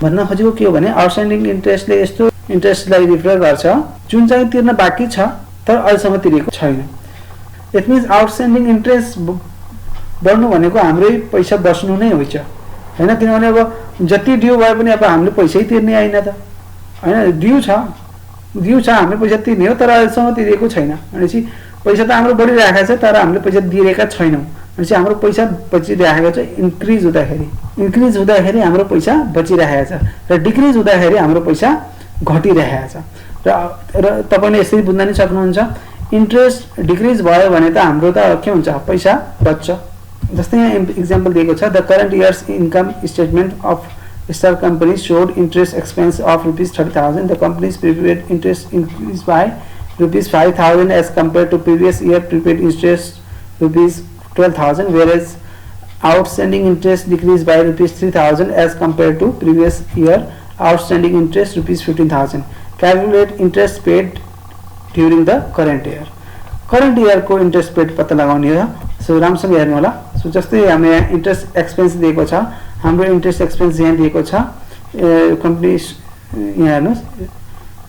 भन्न खोजेको के हो भने आउटस्ट्यान्डिङ इन्ट्रेस्टले यस्तो इन्ट्रेस्टलाई रिफर गर्छ जुन चाहिँ तिर्न बाँकी छ तर अहिलेसम्म तिरेको छैन। इट मिन्स आउटस्ट्यान्डिङ इन्ट्रेस्ट बढ्नु भनेको हाम्रै पैसा बस्नु नै हुन्छ हैन। किनभने अब जति ड्यू भए पनि अब हामीले पैसै तिर्ने हैन त हैन। ड्यू छ हामीले पैसा तिर्ने हो तर अहिलेसम्म तिरेको छैन भनेपछि पैसा त हाम्रो बढिरहेको छ तर हामीले पैसा दिएका छैनौं भनेपछि हाम्रो पैसा बचिरहेको छ। इन्क्रिज हुँदाखेरि हाम्रो पैसा बचिरहेको छ र डिक्रिज हुँदाखेरि हाम्रो पैसा घटिरहेको छ। र तपाईले यसरी बुझ्न नि सक्नुहुन्छ इन्ट्रेस्ट डिक्रिज भयो भने त हाम्रो त के हुन्छ, पैसा बच्छ। जस्तै यहाँ एक्जाम्पल दिएको छ the current years income statement of star company showed interest expense of rupees 30,000. The company's prepaid interest increased by rupees 5,000 as compared to previous year prepaid interest rupees 12,000, whereas outstanding interest decreased by rupees 3,000 as compared to previous year outstanding interest rupees 15,000. Calculate interest paid during the current year. Current year को interest paid पत्ता लगाउने हो। So राम्रोसँग हेर्नु होला। So जस्तै हामीले interest expense दिएको छ, हाम्रो इन्ट्रेस्ट एक्सपेन्स यहाँ दिएको छ। कम्पनी यहाँ हेर्नुस्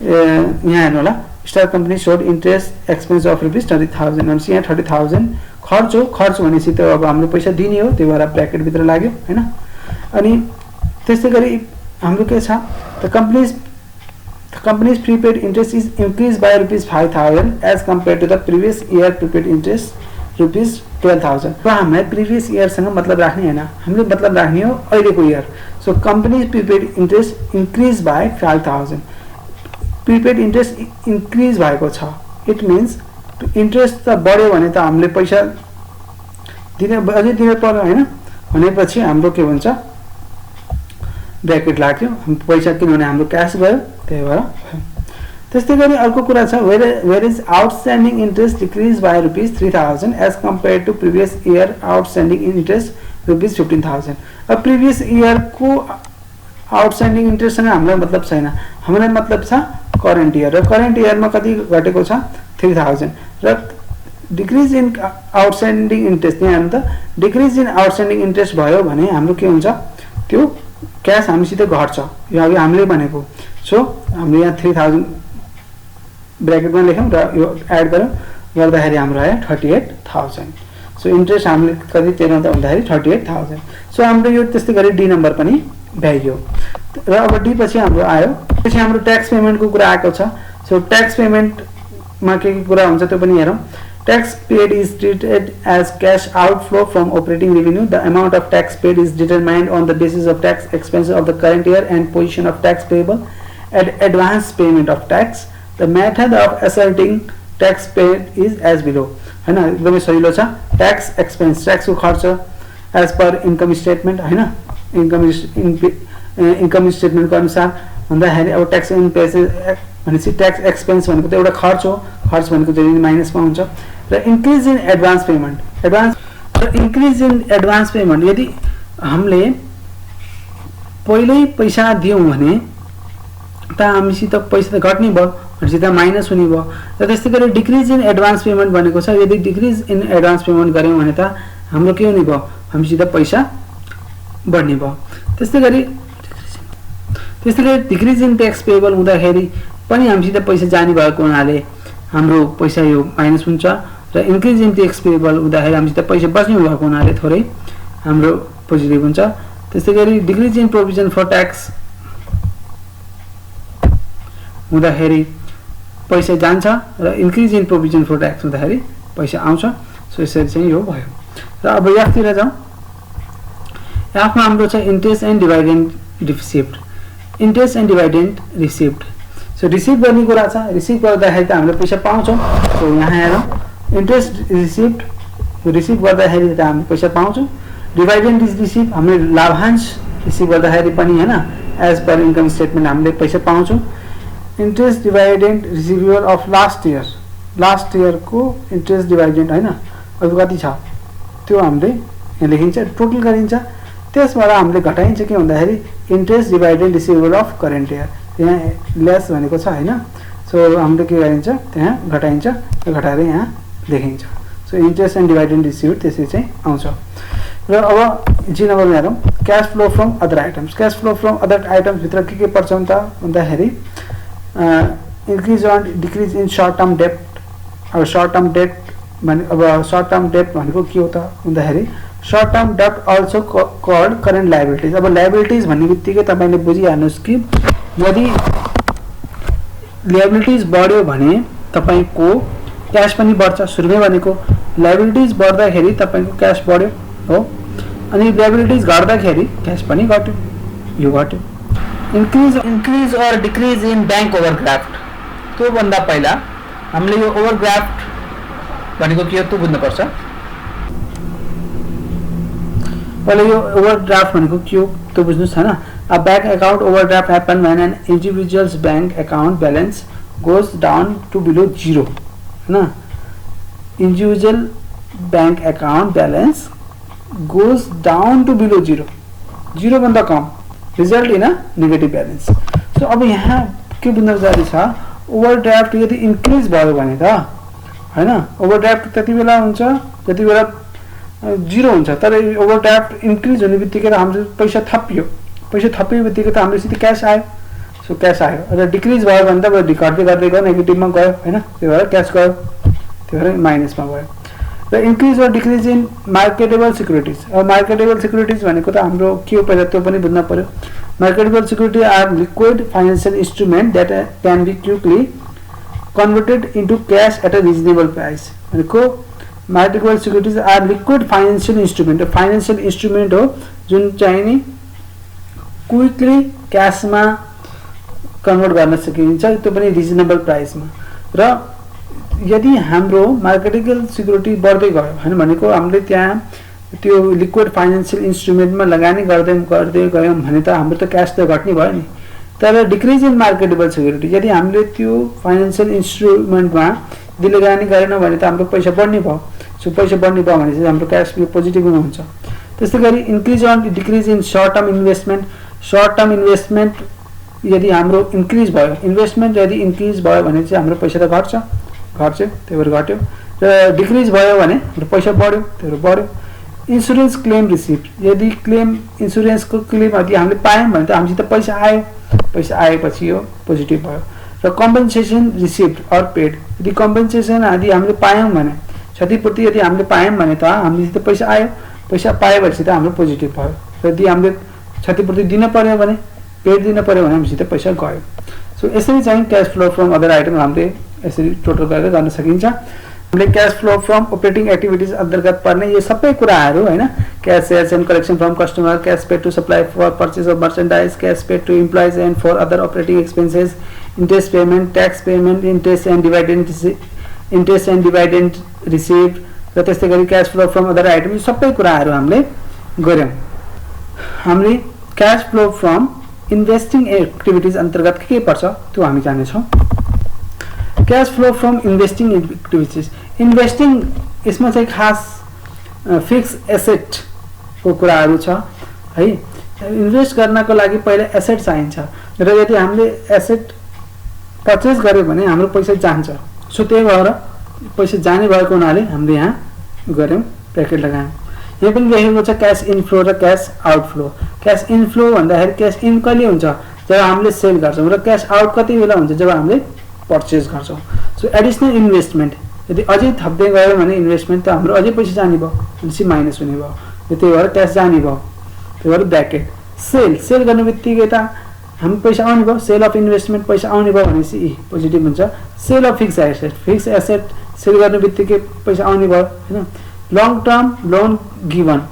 यहाँ हेर्नु होला स्टार कम्पनी सोड इन्ट्रेस्ट एक्सपेन्स अफ ₹30,000 भनेपछि यहाँ 30,000 खर्च हो। खर्च भनेपछि त अब हाम्रो पैसा दिने हो, त्यो भएर ब्र्याकेट भित्र लाग्यो हैन। अनि त्यस्तै गरी हाम्रो के छ the company's prepaid interest is increased by ₹5,000 as compared to the previous year prepaid interest ₹12,000। र हामीलाई प्रिभियस इयर सँग मतलब राख्ने हैन, हामीले मतलब राख्ने हो अहिलेको year. So company's prepaid interest increased by 5,000। Prepaid interest increase भएको छ, इट मिन्स इन्ट्रेस्ट त बढ्यो भने त हामीले पैसा दिने अझै दिनु पर्यो हैन। भनेपछि हाम्रो के हुन्छ ब्र्याकेट लाग्यो पैसा, किनभने हाम्रो क्यास गयो त्यही भएर। त्यस्तै गरी अर्को कुरा छ where is outstanding interest decrease by ₹3,000 as compare to previous year outstanding interest ₹15,000। अब प्रिभियस इयरको आउटस्ट्यान्डिङ इन्ट्रेस्टसँग हामीलाई मतलब छैन, हामीलाई मतलब छ करेन्ट इयर। र करेन्ट इयरमा कति घटेको छ 3000। र डिक्रिज इन आउटस्ट्यान्डिङ इन्ट्रेस्ट यहाँ त डिक्रिज इन आउटस्ट्यान्डिङ इन्ट्रेस्ट भयो भने हाम्रो के हुन्छ त्यो क्यास हामीसित घट्छ, यो अघि हामीले भनेको। सो हामीले यहाँ 3000 ब्र्याकेटमा लेख्यौँ र यो एड गऱ्यौँ, गर्दाखेरि हाम्रो आयो 38,000। सो इन्ट्रेस्ट हामीले कति तिर्नु त भन्दाखेरि 38,000। सो हाम्रो यो त्यस्तै गरी डी नम्बर पनि भ्याइयो। र अब डी पछि हाम्रो आयो, पछि हाम्रो ट्याक्स पेमेन्टको कुरा आएको छ। सो ट्याक्स पेमेन्टमा के कुरा हुन्छ त्यो पनि हेरौँ। Tax paid is treated as cash outflow from operating revenue. The amount of tax paid is determined on the basis of tax expenses of the current year and position of tax payable at advance payment of tax. The method of asserting tax paid is as below। हैन, एकदमै सजिलो छ। Tax expense ट्याक्सको खर्च as per income statement हैन, income स्टेटमेन्टको अनुसार भन्दाखेरि अब tax भनेपछि ट्याक्स एक्सपेन्स भनेको त एउटा खर्च हो, खर्च भनेको चाहिँ माइनसमा हुन्छ। र इन्क्रिज इन एडभान्स पेमेन्ट यदि हामीले पहिल्यै पैसा दियौँ भने त हामीसित पैसा त घट्ने भयो भनेपछि त माइनस हुने भयो। र त्यस्तै गरी डिक्रिज इन एडभान्स पेमेन्ट भनेको छ यदि डिक्रिज इन एडभान्स पेमेन्ट गऱ्यौँ भने त हाम्रो के हुने भयो हामीसित पैसा बढ्ने भयो। त्यस्तै गरी डिक्रिज इन ट्याक्स पेएबल हुँदाखेरि पनि हामीसित पैसा जाने भएको हुनाले हाम्रो पैसा यो माइनस हुन्छ। र इन्क्रिज इन ट्याक्स पेएबल हुँदाखेरि हामीसित पैसा बच्ने भएको हुनाले थोरै हाम्रो पोजिटिभ हुन्छ। त्यस्तै गरी decrease in provision for tax हुँदाखेरि पैसा जान्छ र increase in provision for tax हुँदाखेरि पैसा आउँछ। सो यसरी चाहिँ यो भयो। र अब एफतिर जाउँ। एफमा हाम्रो छ interest and dividend receipt. Interest and dividend receipt. So receive गर्ने कुरा छ, रिसिभ गर्दाखेरि त हामीले पैसा पाउँछौँ। सो यहाँ हेरौँ इन्ट्रेस्ट रिसिभ गर्दाखेरि त हामीले पैसा पाउँछौँ। डिभिडेन्ड रिसिभ हामीले लाभांश रिसिभ गर्दाखेरि पनि हैन एज पर इन्कम स्टेटमेन्ट हामीले पैसा पाउँछौँ। Interest dividend receivable of last इयरको इन्ट्रेस्ट डिभिडेन्ड हैन अब कति छ त्यो हामीले यहाँ लेखिन्छ, टोटल गरिन्छ। त्यसबाट हामीले घटाइन्छ के भन्दाखेरि interest dividend receivable of current year, यहाँ लेस भनेको छ हैन। सो हामीले के गरिन्छ त्यहाँ घटाइन्छ, घटाएर यहाँ लेखिन्छ। So interest and dividend received त्यसरी चाहिँ आउँछ। र अब जी नम्बरमा हेरौँ cash flow from other items. Cash flow from other items भित्र के पर्छन् त भन्दाखेरि increase on decrease in short term debt. अब सर्ट टर्म डेट भने अब सर्ट टर्म डेट भनेको के हो त भन्दाखेरि short term debt also called current liabilities. अब लायबिलिटिज भन्ने बित्तिकै तपाईँले बुझिहाल्नुहोस् कि यदि लायबिलिटिज बढ्यो भने तपाईँको क्यास पनि बढ्छ। सुरुमै भनेको लायबिलिटिज बढ्दाखेरि तपाईँको क्यास बढ्यो हो, अनि लायबिलिटिज घट्दाखेरि क्यास पनि घट्यो, यो घट्यो। Increase or decrease in bank overdraft. त्योभन्दा पहिला हामीले यो ओभरड्राफ्ट भनेको के हो त्यो बुझ्नुपर्छ। पहिला यो ओभरड्राफ्ट भनेको के हो त्यो बुझ्नुहोस् हैन। A bank account overdraft happen when an individual's bank account balance goes down to below zero हैन। Individual bank account balance goes down to below zero, zero भन्दा कम, result in a negative balance। So अब यहाँ के बुझ्न जारी छ overdraft यदि increase भयो भने त हैन ओभरड्राफ्ट त्यति बेला हुन्छ जति बेला जिरो हुन्छ, तर ओभरड्राफ्ट इन्क्रिज हुने बित्तिकै त हाम्रो पैसा थपियो, पैसा थपियो बित्तिकै त हाम्रो सिधै क्यास आयो। सो क्यास आयो र डिक्रिज भयो भने त अब घट्दै गर्दै गयो नेगेटिभमा गयो हैन त्यही भएर क्यास गयो त्यही भएर माइनसमा गयो र increase or decrease in marketable securities अब मार्केटेबल सिक्युरिटिज भनेको त हाम्रो के हो पहिला त्यो पनि बुझ्न पर्यो marketable security are liquid financial instrument that can be quickly converted into cash at a reasonable price भनेको marketable securities are liquid financial instrument हो जुन चाहिँ नि क्विकली क्यासमा कन्भर्ट गर्न सकिन्छ त्यो पनि रिजनेबल प्राइसमा र यदि हाम्रो मार्केटेबल सिक्युरिटी बढ्दै गयो हैन भनेको हामीले त्यहाँ त्यो लिक्विड फाइनेन्शियल इन्स्ट्रुमेन्टमा लगानी गर्दै गयौँ भने त हाम्रो त क्यास त घट्ने भयो नि तर डिक्रिज इन मार्केटेबल सिक्युरिटी यदि हामीले त्यो फाइनेन्शियल इन्स्ट्रुमेन्टमा यदि लगानी गरेन भने त हाम्रो पैसा बढ्ने भयो सो पैसा बढ्ने भयो भने चाहिँ हाम्रो क्यास फ्लो पोजिटिभमा हुन्छ त्यस्तै गरी increase on decrease in short term investment यदि हाम्रो इन्क्रिज भयो इन्भेस्टमेन्ट यदि इन्क्रिज भयो भने चाहिँ हाम्रो पैसा त घट्छ त्यही भएर घट्यो र डिक्रिज भयो भने हाम्रो पैसा बढ्यो त्यही भएर बढ्यो इन्सुरेन्स क्लेम रिसिप्ट यदि इन्सुरेन्सको क्लेम यदि हामीले पायौँ भने त हामीसित पैसा आएपछि यो पोजिटिभ भयो र कम्पेन्सेसन रिसिप्ट अर पेड यदि कम्पेन्सेसन यदि हामीले पायौँ भने क्षतिपूर्ति यदि हामीले पायौँ भने त हामीसित पैसा आयो पैसा पाएपछि त हाम्रो पोजिटिभ भयो र यदि हामीले क्षतिपूर्ति दिन पर्यो भने पेड दिन पर्यो भने हामीसित पैसा गयो सो यसरी चाहिँ cash flow from other item हामीले यसरी टोटल गरेर गर्न सकिन्छ हामीले cash flow from operating activities अन्तर्गत पर्ने यो सबै कुराहरू हैन cash sales and collection from customer cash paid to supply for purchase of merchandise cash paid to employees and for other operating expenses interest payment tax payment interest and dividend receive र त्यस्तै गरी cash flow from other item यो सबै कुराहरू हामीले गर्यौं हामीले cash flow from investing activities अन्तर्गत के पर्छ त्यो हामी जानेछौँ cash flow from investing activities investing यसमा चाहिँ खास फिक्स एसेटको कुराहरू छ है इन्भेस्ट गर्नको लागि पहिला एसेट चाहिन्छ र यदि हामीले एसेट पर्चेस गर्यो भने हाम्रो पैसा जान्छ सो त्यही भएर पैसा जाने भएको हुनाले हामीले यहाँ गर्यौँ प्याकेट लगायौँ यहाँ पनि लेखेको छ क्यास इनफ्लो र क्यास आउटफ्लो क्यास इनफ्लो भन्दाखेरि क्यास इन कहिले हुन्छ जब हामीले सेल गर्छौँ र क्यास आउट कति बेला हुन्छ जब हामीले पर्चेस गर्छौँ सो एडिसनल इन्भेस्टमेन्ट यदि अझै थप्दै गयो भने इन्भेस्टमेन्ट त हाम्रो अझै पैसा जाने भयो भनेपछि माइनस हुने भयो त्यही भएर क्यास जाने भयो त्यही भएर ब्याकेट सेल गर्ने बित्तिकै त हामी पैसा आउने भयो सेल अफ इन्भेस्टमेन्ट पैसा आउने भयो भनेपछि पोजिटिभ हुन्छ sale of fix asset sale गर्ने बित्तिकै पैसा आउने भयो होइन लङ टर्म लोन गिभन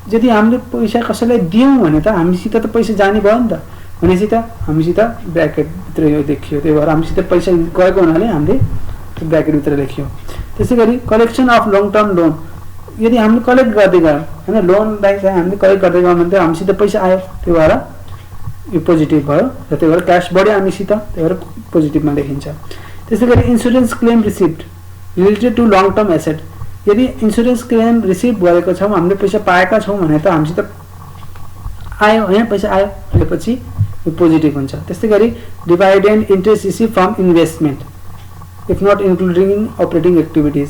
यदि हामीले पैसा कसैलाई दियौँ भने त हामीसित त पैसा जाने भयो नि त भनेपछि त हामीसित ब्राकेटभित्र यो देखियो त्यही भएर हामीसित पैसा गएको हुनाले हामीले त्यो ब्राकेटभित्र लेखियो त्यसै गरी collection of long term loan यदि हामीले कलेक्ट गर्दै गयौँ होइन लोनलाई चाहिँ हामीले कलेक्ट गर्दै गयौँ भने त हामीसित पैसा आयो त्यही भएर यो पोजिटिभ भयो र त्यही भएर क्यास बढ्यो हामीसित त्यही भएर पोजिटिभमा लेखिन्छ त्यसै गरी insurance claim receipt related to long term asset यदि इन्सुरेन्स क्लेम रिसिभ गरेको छौँ हामीले पैसा पाएका छौँ भने त हामीसित आयो होइन पैसा आयो भनेपछि यो पोजिटिभ हुन्छ त्यस्तै गरी dividend interest receive from investment if not including in operating activities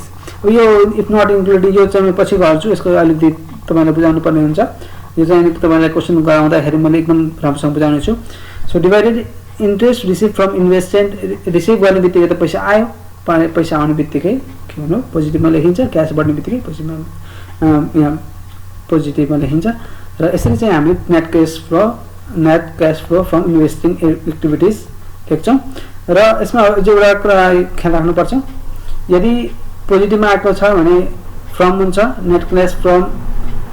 यो इफ नट इन्क्लुडिङ यो चाहिँ म पछि गर्छु यसको अलिकति तपाईँलाई बुझाउनु पर्ने हुन्छ यो चाहिँ तपाईँलाई क्वेसन गराउँदाखेरि मैले एकदम राम्रोसँग बुझाउने छु so divided interest receive from investment receive गर्ने बित्तिकै त पैसा आयो पैसा आउने बित्तिकै के भन्नु पोजिटिभमा लेखिन्छ क्यास बढ्ने बित्तिकै पोजिटिभमा यहाँ पोजिटिभमा लेखिन्छ र यसरी चाहिँ हामीले net cash flow from investing activities लेख्छौँ र यसमा एउटा कुरा ख्याल राख्नुपर्छ यदि पोजिटिभमा आएको छ भने फ्रम हुन्छ net cash from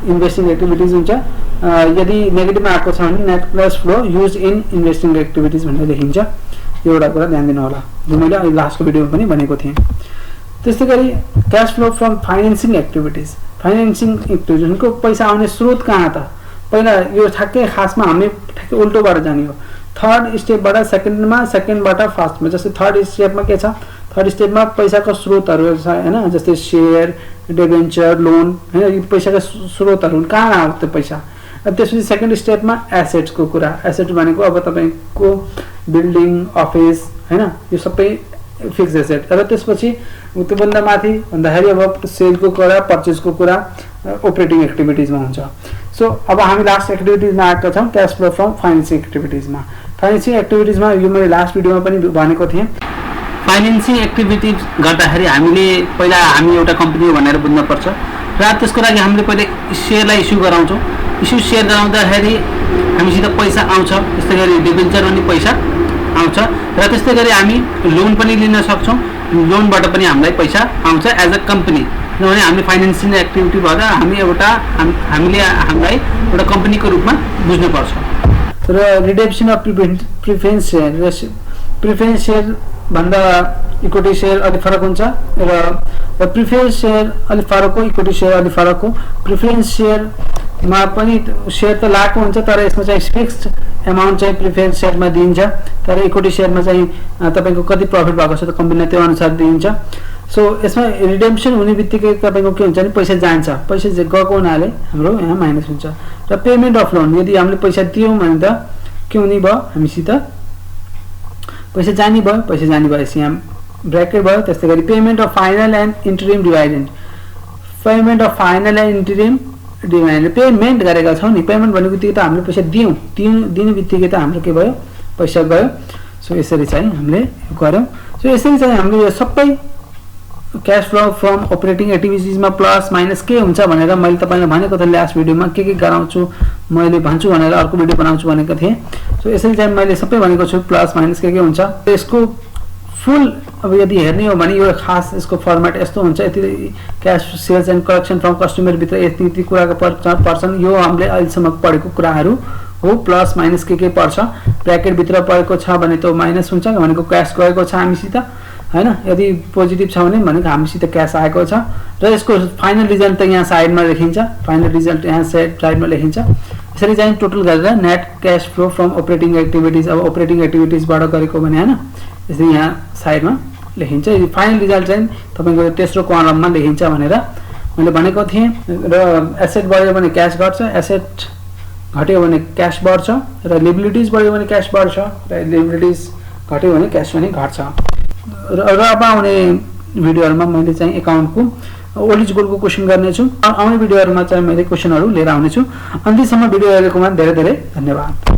investing activities हुन्छ यदि नेगेटिभमा आएको छ भने net cash flow use in investing activities भनेर लेखिन्छ यो एउटा कुरा ध्यान दिनु होला जो मैले अहिले लास्टको भिडियोमा पनि भनेको थिएँ त्यस्तै गरी क्यास फ्लो फ्रम फाइनेन्सिङ एक्टिभिटिजको पैसा आउने स्रोत कहाँ त पहिला यो ठ्याक्कै खासमा हामी ठ्याक्कै उल्टो गरेर जाने हो थर्ड स्टेपबाट सेकेन्डबाट फर्स्टमा जस्तै थर्ड स्टेपमा के छ थर्ड स्टेपमा पैसाको स्रोतहरू छ होइन जस्तै सेयर डिबेन्चर लोन होइन यो पैसाका स्रोतहरू कहाँ आयो त्यो पैसा त्यसपछि सेकेन्ड स्टेपमा एसेट्सको कुरा एसेट भनेको अब तपाईँको बिल्डिङ अफिस होइन यो सबै फिक्स एसेट र त्यसपछि त्योभन्दा माथि भन्दाखेरि अब सेलको कुरा पर्चेसको कुरा अपरेटिङ एक्टिभिटिजमा हुन्छ सो अब हामी लास्ट एक्टिभिटिजमा आएका छौँ क्यास फ्लो फ्रम फाइनेन्सिङ फाइनेन्सिङ एक्टिभिटिजमा यो मैले लास्ट भिडियोमा पनि भनेको थिएँ। फाइनेन्सिङ एक्टिभिटिज गर्दाखेरि हामीले पहिला हामी एउटा कम्पनी हो भनेर बुझ्नुपर्छ र त्यसको लागि हामीले पहिले सेयरलाई इस्यु गराउँछौँ। सेयर गराउँदाखेरि हामीसित पैसा आउँछ, त्यस्तै गरी डिबेन्चर पनि पैसा आउँछ र त्यस्तै गरी हामी लोन पनि लिन सक्छौँ। लोनबाट पनि हामीलाई पैसा आउँछ एज अ कम्पनी, किनभने हामी फाइनेन्सिङ एक्टिभिटी भएर हामीले हामीलाई एउटा कम्पनीको रूपमा बुझ्नुपर्छ। र redemption of preference share, preference share भन्दा इक्विटी सेयर अलिक फरक हुन्छ र प्रिफरेन्स सेयर अलिक फरक हो, इक्विटी सेयर अलिक फरक हो। प्रिफरेन्स सेयरमा पनि सेयर त लाएको हुन्छ तर यसमा चाहिँ फिक्स्ड एमाउन्ट चाहिँ प्रिफरेन्स सेयरमा दिइन्छ, तर इक्विटी सेयरमा चाहिँ तपाईँको कति प्रफिट भएको छ त कम्पनीले त्यो अनुसार दिइन्छ। सो यसमा रिडेम्पसन हुने बित्तिकै तपाईँको के हुन्छ भने पैसा जान्छ, पैसा गएको हुनाले हाम्रो यहाँ माइनस हुन्छ। र पेमेन्ट अफ लोन, यदि हामीले पैसा दियौँ भने त के हुने भयो, हामीसित पैसा जाने भयो, पैसा जाने भएपछि यहाँ ब्र्याकेट भयो। त्यस्तै गरी payment of final and interim dividend, payment of final and interim dividend, payment गरेका छौँ नि, पेमेन्ट भनेको बित्तिकै त हामीले पैसा दिने बित्तिकै त हाम्रो के भयो, पैसा गयो। सो यसरी चाहिँ हामीले गऱ्यौँ। सो यसरी चाहिँ हामीले यो सबै क्यास फ्लो फ्रम अपरेटिङ एक्टिभिटिजमा प्लस माइनस के हुन्छ भनेर मैले तपाईँलाई भनेको थिएँ लास्ट भिडियोमा, के गराउँछु मैले भन्छु भनेर अर्को भिडियो बनाउँछु भनेको थिएँ। सो यसरी चाहिँ मैले सबै भनेको छु, प्लस माइनस के हुन्छ। यसको फुल अब यदि हेर्ने हो भने यो खास यसको फर्मेट यस्तो हुन्छ, यति cash sales and collection from कस्टमरभित्र यति कुराको पर्छन्। यो हामीले अहिलेसम्म पढेको कुराहरू हो। प्लस माइनस के पर्छ, ब्र्याकेटभित्र परेको छ भने त माइनस हुन्छ, भनेको क्यास गएको छ हामीसित हैन। यदि पोजिटिभ छ भने भनेको हामीसित क्यास आएको छ र यसको फाइनल रिजल्ट त यहाँ साइडमा लेखिन्छ, फाइनल रिजल्ट यहाँ साइडमा लेखिन्छ। यसरी चाहिँ टोटल गरेर net cash flow from operating activities, अब अपरेटिङ एक्टिभिटिजबाट गरेको भने हैन यसरी यहाँ साइडमा लेखिन्छ। फाइनल रिजल्ट चाहिँ तपाईँको तेस्रो कलममा लेखिन्छ भनेर मैले भनेको थिएँ। र एसेट बढ्यो भने क्यास घट्छ, एसेट घट्यो भने क्यास बढ्छ, र लिबिलिटिज बढ्यो भने क्यास बढ्छ, र लिबिलिटिज घट्यो भने क्यास पनि घट्छ। र अब आउने भिडियोहरूमा मैले चाहिँ एकाउन्टको ओल्ड इज गोल्डको क्वेसन गर्नेछु। आउने भिडियोहरूमा चाहिँ मैले क्वेसनहरू लिएर आउनेछु। अन्तिमसम्म भिडियो हेरेकोमा धेरै धेरै धन्यवाद।